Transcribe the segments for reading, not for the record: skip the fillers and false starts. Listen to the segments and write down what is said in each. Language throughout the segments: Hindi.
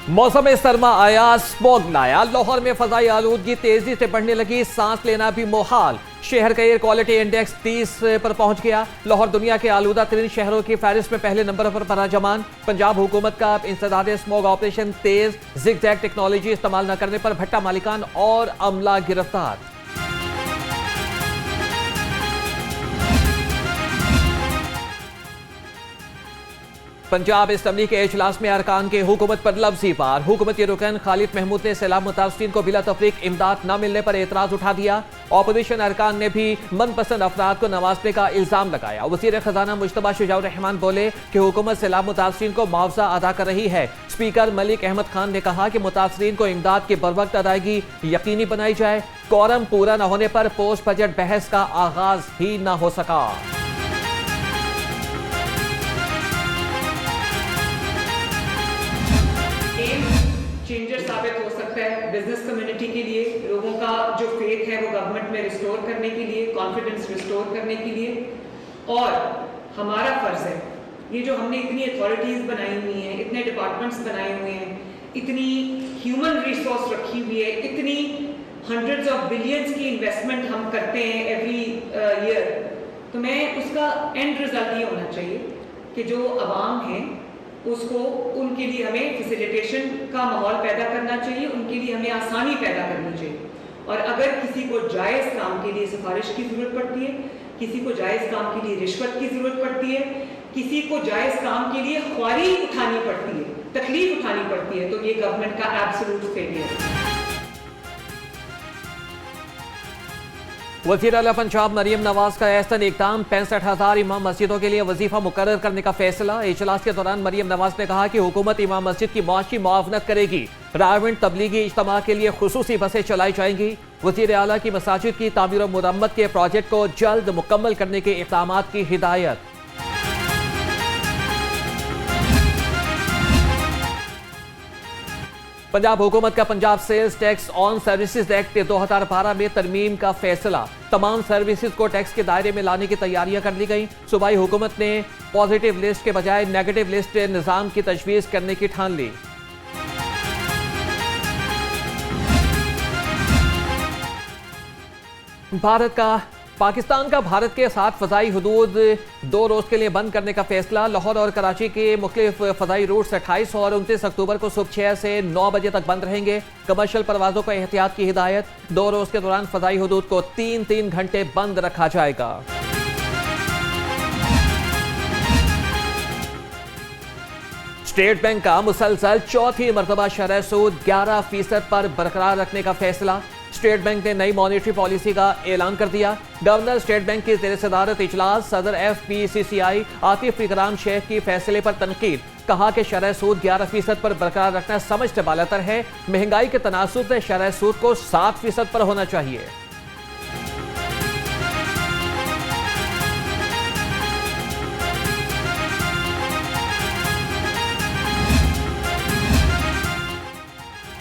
मौसम सरमा आया, स्मॉग लाया। लाहौर में फजाई आलूदगी तेजी से बढ़ने लगी, सांस लेना भी मुहाल। शहर का एयर क्वालिटी इंडेक्स 30 पर पहुंच गया। लाहौर दुनिया के आलूदा तरीन शहरों की फहरिस्त में पहले नंबर पर बराजमान। पंजाब हुकूमत का इंसदाद स्मॉग ऑपरेशन तेज, जिगजैग टेक्नोलॉजी इस्तेमाल न करने पर भट्टा मालिकान और अमला गिरफ्तार। पंजाब असम्बली के इजलास में अरकान के हुकूमत पर लफ्जी वार। हुकूमती रुकन खालिद महमूद ने सैलाब मुतासरीन को बिला तफरीक इमदाद न मिलने पर एतराज उठा दिया। ऑपोजिशन अरकान ने भी मनपसंद अफराद को नवाजने का इल्जाम लगाया। वजीर खजाना मुश्तबा शुजाउर रहमान बोले कि हुकूमत सैलाब मुतासरीन को मुआवजा अदा कर रही है। स्पीकर मलिक अहमद खान ने कहा कि मुतासरीन को इमदाद की बरवक्त अदायगी यकीनी बनाई जाए। कोरम पूरा न होने पर पोस्ट बजट बहस का आगाज ही न हो सका। चेंजर साबित हो सकता है बिजनेस कम्युनिटी के लिए, लोगों का जो फेथ है वो गवर्नमेंट में रिस्टोर करने के लिए, कॉन्फिडेंस रिस्टोर करने के लिए। और हमारा फर्ज है, ये जो हमने इतनी अथॉरिटीज बनाई हुई हैं, इतने डिपार्टमेंट्स बनाए हुए हैं, इतनी ह्यूमन रिसोर्स रखी हुई है, इतनी हंड्रेड्स ऑफ बिलियंस की इन्वेस्टमेंट हम करते हैं एवरी ईयर, तो मैं उसका एंड रिजल्ट ये होना चाहिए कि जो अवाम है उसको, उनके लिए हमें फैसिलिटेशन का माहौल पैदा करना चाहिए, उनके लिए हमें आसानी पैदा करनी चाहिए। और अगर किसी को जायज़ काम के लिए सिफारिश की ज़रूरत पड़ती है, किसी को जायज़ काम के लिए रिश्वत की ज़रूरत पड़ती है, किसी को जायज़ काम के लिए ख्वारी उठानी पड़ती है, तकलीफ उठानी पड़ती है, तो ये गवर्नमेंट का एब्सोल्यूट फेलियर है। वज़ीर आला पंजाब मरियम नवाज का ऐसा इक़दाम, 65,000 इमाम मस्जिदों के लिए वजीफा मुकर्रर करने का फैसला। इजलास के दौरान मरियम नवाज ने कहा कि हुकूमत इमाम मस्जिद की माशी मुआवनत करेगी। रावण तबलीगी इज्तिमा के लिए खुसूसी बसें चलाई जाएंगी। वज़ीर आला की मसाजिद की तामीर और मुरम्मत के प्रोजेक्ट को जल्द मुकम्मल करने के इक़दाम की हिदायत। पंजाब हुकूमत का Punjab sales tax on services act 2012 में तरमीम का फैसला। तमाम सर्विसेज को टैक्स के दायरे में लाने की तैयारियां कर ली गई। सूबाई हुकूमत ने पॉजिटिव लिस्ट के बजाय नेगेटिव लिस्ट निज़ाम की तजवीज़ करने की ठान ली। पाकिस्तान का भारत के साथ फ़ज़ाई हदूद 2 रोज़ के लिए बंद करने का फैसला। लाहौर और कराची के मुख्तलिफ फ़ज़ाई रूट्स 28 और 29 अक्टूबर को सुबह 6 से 9 बजे तक बंद रहेंगे। कमर्शियल परवाज़ों को एहतियात की हिदायत। 2 रोज़ के दौरान फ़ज़ाई हदूद को 3-3 घंटे बंद रखा जाएगा। स्टेट बैंक का मुसलसल चौथी मरतबा शरह सूद 11% पर बरकरार रखने का फैसला। स्टेट बैंक ने नई मॉनेटरी पॉलिसी का ऐलान कर दिया। गवर्नर स्टेट बैंक की ज़ेर सदारत इजलास, सदर FPCCI आतिफ इकराम शेख की फैसले पर तनकीद। कहा कि शरह सूद 11% पर बरकरार रखना समझ से बालातर है। महंगाई के तनासुब में शरह सूद को 7% पर होना चाहिए।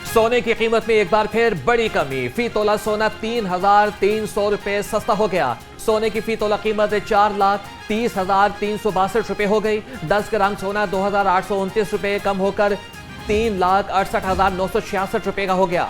सोने की कीमत में एक बार फिर बड़ी कमी। फी तोला सोना 3,300 रुपए सस्ता हो गया। सोने की फी तोला कीमत 4,30,362 रुपए हो गई। 10 ग्राम सोना 2,829 रुपए कम होकर 3,68,966 रुपए का हो गया।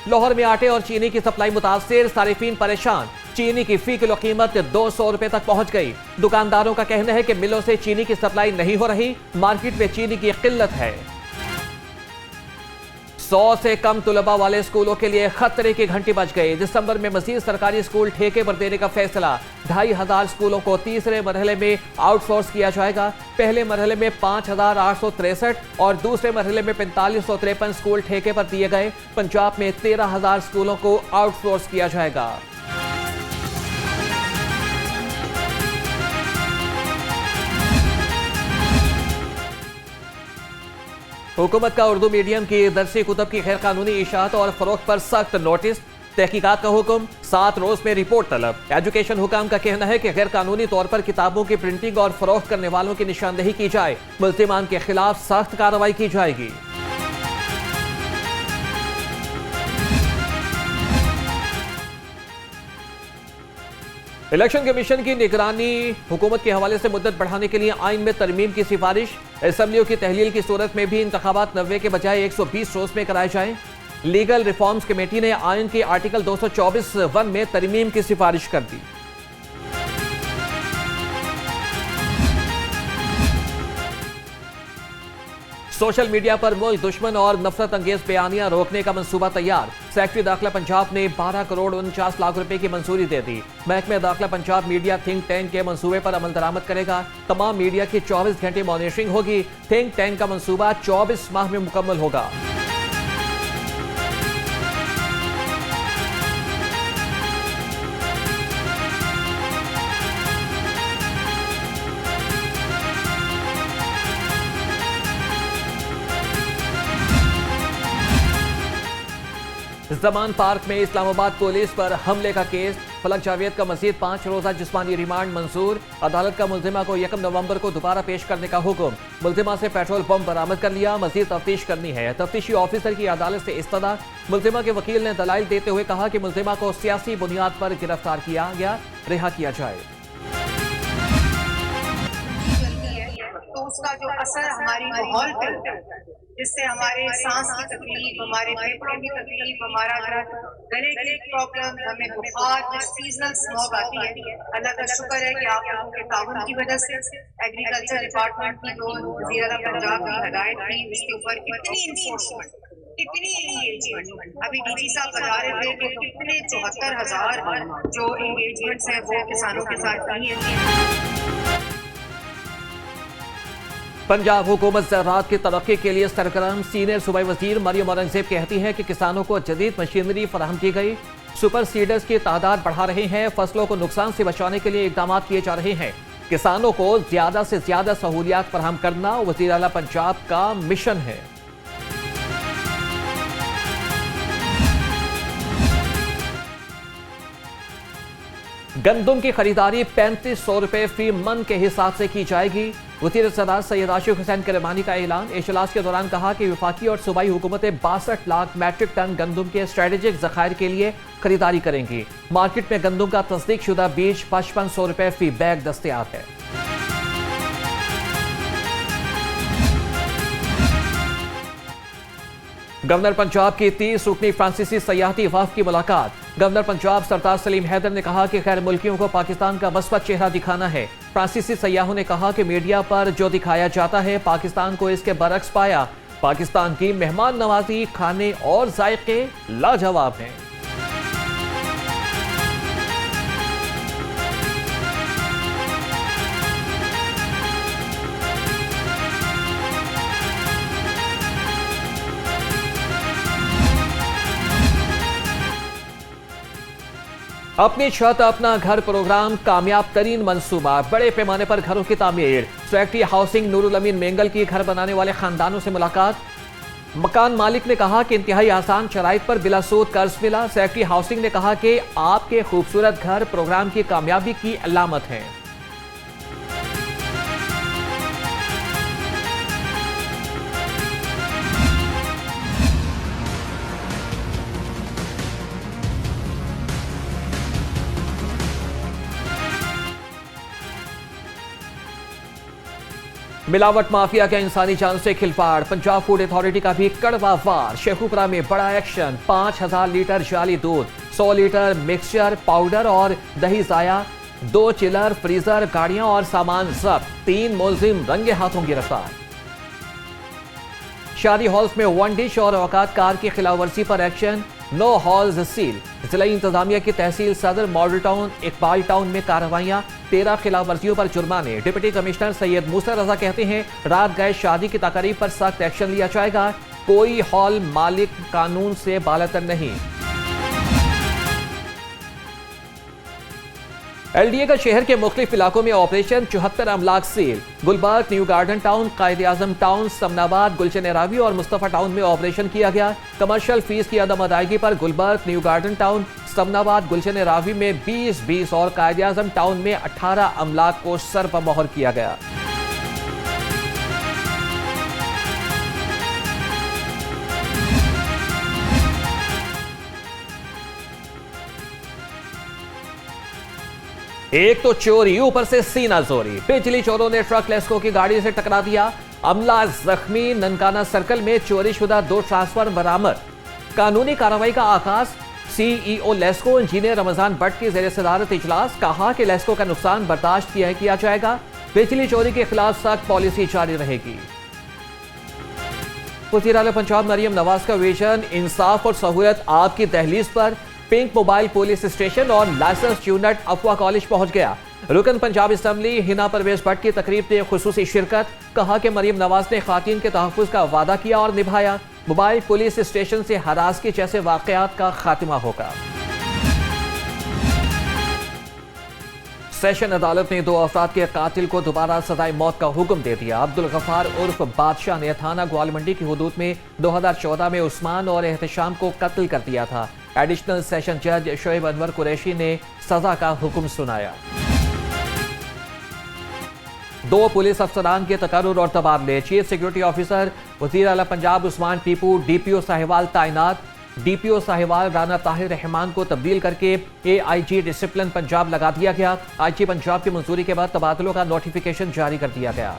लाहौर में आटे और चीनी की सप्लाई मुतासिर, सारिफीन परेशान। चीनी की फी किलो कीमत 200 रुपए तक पहुंच गई। दुकानदारों का कहना है कि मिलों से चीनी की सप्लाई नहीं हो रही, मार्केट में चीनी की किल्लत है। 100 से कम तुलबा वाले स्कूलों के लिए खतरे की घंटी बज गई। दिसंबर में मजीद सरकारी स्कूल ठेके पर देने का फैसला। 2,500 स्कूलों को तीसरे मरहले में आउटसोर्स किया जाएगा। पहले मरहले में 5,863 और दूसरे मरहले में 4,553 स्कूल ठेके पर दिए गए। पंजाब में 13,000 स्कूलों को आउटसोर्स किया जाएगा। हुकूमत का उर्दू मीडियम की दरसी कुतब की गैर कानूनी इशाअत और फरोख्त पर सख्त नोटिस। तहकीकात का हुक्म, 7 रोज में रिपोर्ट तलब। एजुकेशन हुकाम का कहना है कि गैर कानूनी तौर पर किताबों की प्रिंटिंग और फरोख्त करने वालों की निशानदेही की जाए। मुल्जिमान के खिलाफ सख्त कार्रवाई की जाएगी। इलेक्शन कमीशन की निगरानी हुकूमत के हवाले से मुद्दत बढ़ाने के लिए आइन में तरमीम की सिफारिश। असेंबलियों की तहलील की सूरत में भी इंतखाबात 90 के बजाय 120 रोज में कराए जाएं। लीगल रिफॉर्म्स कमेटी ने आइन के आर्टिकल 224(1) में तरमीम की सिफारिश कर दी। सोशल मीडिया पर मुल्क दुश्मन और नफरत अंगेज बयानियां रोकने का मंसूबा तैयार। सेक्रेटरी दाखिला पंजाब ने 12 करोड़ 49 लाख रुपए की मंजूरी दे दी। महकमे दाखिला पंजाब मीडिया थिंक टैंक के मंसूबे पर अमल दरामद करेगा। तमाम मीडिया की 24 घंटे मॉनिटरिंग होगी। थिंक टैंक का मंसूबा 24 माह में मुकम्मल होगा। जमान पार्क में इस्लामाबाद पुलिस पर हमले का केस। फलक जावेद का मजीद 5 रोजा जिस्मानी रिमांड मंजूर। अदालत का मुल्जिमा को 1 नवंबर को दोबारा पेश करने का हुक्म। मुल्जिमा से पेट्रोल बम बरामद कर लिया। मजीद तफ्तीश करनी है। तफ्तीशी ऑफिसर की अदालत से इस्तदा। मुल्जिमा के वकील ने दलाइल देते हुए कहा कि मुल्जिमा को सियासी बुनियाद पर गिरफ्तार किया गया, रिहा किया जाए। तो उसका जो असर हमारी माहौल पे होता है, जिससे हमारे सांस की तकलीफ, हमारे फेफड़ों की तकलीफ, हमारा जो गले की प्रॉब्लम, हमें बुखार, जो सीजनल स्मॉग आती है। अल्लाह का शुक्र है कि आप लोगों के ताउन की वजह से एग्रीकल्चर डिपार्टमेंट की जो वज़ीर आला पंजाब की हदायत थी, उसके ऊपर कितनी इन्फोर्समेंट, कितनी एंगेजमेंट। अभी डीसी साहब बता रहे थे कि कितने 74,000 जो एंगेजमेंट्स हैं वो किसानों के साथ नहीं है। पंजाब हुकूमत ज़राअत की तरक्की के लिए सरगर्म। सीनियर सूबाई वजीर मरियम औरंगजेब कहती हैं कि किसानों को जदीद मशीनरी फराहम की गई। सुपर सीडर्स की तादाद बढ़ा रहे हैं। फसलों को नुकसान से बचाने के लिए इकदाम किए जा रहे हैं। किसानों को ज्यादा से ज्यादा सहूलियात फराहम करना वज़ीर आला पंजाब का मिशन है। गंदम की खरीदारी 3500 रुपए फी मन के हिसाब से की जाएगी। वज़ीर ज़राअत सैयद आशिक हुसैन करमानी का ऐलान। इजलास के दौरान कहा कि वफाकी और सूबाई हुकूमतें 62 लाख मैट्रिक टन गंदम के स्ट्रेटेजिक ज़खायर के लिए खरीदारी करेंगी। मार्केट में गंदम का तस्दीक शुदा बीज 5500 रुपए फी बैग दस्तयाब है। गवर्नर पंजाब की 30 रुकनी फ्रांसीसी सयाहती वफ़द की मुलाकात। गवर्नर पंजाब सरदार सलीम हैदर ने कहा कि गैर मुल्कियों को पाकिस्तान का मस्बत चेहरा दिखाना है। फ्रांसीसी सयाहों ने कहा कि मीडिया पर जो दिखाया जाता है पाकिस्तान को इसके बरक्स पाया। पाकिस्तान की मेहमान नवाजी, खाने और जायके लाजवाब हैं। अपनी छत अपना घर प्रोग्राम कामयाब तरीन मंसूबा। बड़े पैमाने पर घरों की तामीर। सेक्रेटरी हाउसिंग नूरुल अमीन मेंगल की घर बनाने वाले खानदानों से मुलाकात। मकान मालिक ने कहा कि इंतहाई आसान शराइत पर बिला सूद कर्ज मिला। सेक्रेटरी हाउसिंग ने कहा कि आपके खूबसूरत घर प्रोग्राम की कामयाबी की अलामत है। मिलावट माफिया के इंसानी जान से खिलवाड़। पंजाब फूड अथॉरिटी का भी कड़वा वार। शेखुपुरा में बड़ा एक्शन। 5000 लीटर जाली दूध, 100 लीटर मिक्सचर पाउडर और दही जाया, 2 चिलर, फ्रीजर, गाड़ियां और सामान जब्त। 3 मुलजिम रंगे हाथों गिरफ्तार। शादी हॉल्स में 1 डिश और औकात कार की खिलाफवर्जी पर एक्शन। 9 halls seal. जिला इंतजामिया की तहसील सदर, मॉडल टाउन, इकबाल टाउन में कार्रवाइयां। 13 खिलाफवर्जियों पर जुर्माने। डिप्टी कमिश्नर सैयद मूसा रजा कहते हैं रात गए शादी की तकरीब पर सख्त एक्शन लिया जाएगा। कोई हॉल मालिक कानून से बालतर नहीं। LDA का शहर के मुख्तलिफ इलाकों में ऑपरेशन। 74 अमलाक सील। Gulberg, new garden town, Quaid-e-Azam town, Samanabad, Gulshan Ravi और मुस्तफा टाउन में ऑपरेशन किया गया। कमर्शियल फीस की अदम अदायगी पर Gulberg, new garden town, Samanabad, Gulshan Ravi में 20-20 और कायदे आजम टाउन में 18 अमलाक को सर पर मोहर किया गया। एक तो चोरी, ऊपर से सीना जोरी। बिजली चोरों ने ट्रक लेस्को की गाड़ी से टकरा दिया, अमला जख्मी। ननकाना सर्कल में चोरीशुदा 2 ट्रांसफार्मर बरामद। कानूनी कार्रवाई का आगाज। सीईओ लेस्को इंजीनियर रमजान भट्ट की जेर सदारत इजलास। कहा कि लेस्को का नुकसान बर्दाश्त किया जाएगा। बिजली चोरी के खिलाफ सख्त पॉलिसी जारी रहेगी। वज़ीर आला पंजाब मरियम नवाज का विजन इंसाफ और सहूलियत आपकी दहलीज पर। पिंक मोबाइल पुलिस स्टेशन और लाइसेंस यूनिट अफवाह कॉलेज पहुंच गया। रुकन पंजाब असम्बली हिना परवेज भट्ट की तकरीब में खुसूसी शिरकत। कहा कि मरियम नवाज ने खातून के तहफ़्फ़ुज़ का वादा किया और निभाया। मोबाइल पुलिस स्टेशन से हरासगी जैसे वाक़यात का खात्मा होगा। सेशन अदालत ने 2 अफराद के कातिल को दोबारा सजाए मौत का हुक्म दे दिया। अब्दुल गफ्फार उर्फ बादशाह ने थाना ग्वालमंडी की हुदूद में 2014 में उस्मान और एहतशाम को कत्ल कर दिया था। एडिशनल सेशन जज शोएब अनवर कुरैशी ने सजा का हुक्म सुनाया। 2 पुलिस अफसरान के तकर्रुर और तबादले। चीफ सिक्योरिटी ऑफिसर वज़ीर आला पंजाब उस्मान टीपू डीपीओ साहिवाल तैनात। डीपीओ साहिवाल राना ताहिर रहमान को तब्दील करके एआईजी डिसिप्लिन पंजाब लगा दिया गया। आईजी पंजाब की मंजूरी के बाद तबादलों का नोटिफिकेशन जारी कर दिया गया।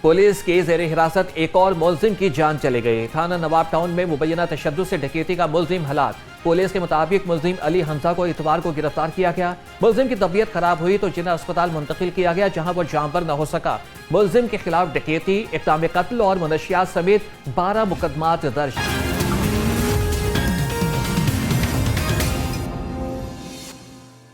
पुलिस की जेर हिरासत एक और मुलजिम की जान चली गई। थाना नवाब टाउन में मुबैना तशद्दुद से डकैती का मुलजिम हलाक। पुलिस के मुताबिक मुलजिम अली हमजा को इतवार को गिरफ्तार किया गया। मुलजिम की तबीयत खराब हुई तो जिन्ना अस्पताल मुंतकिल किया गया, जहां वो जांबर न हो सका। मुलजिम के खिलाफ डकैती, इक़दाम कत्ल और मनशियात समेत 12 मुकदमात दर्ज।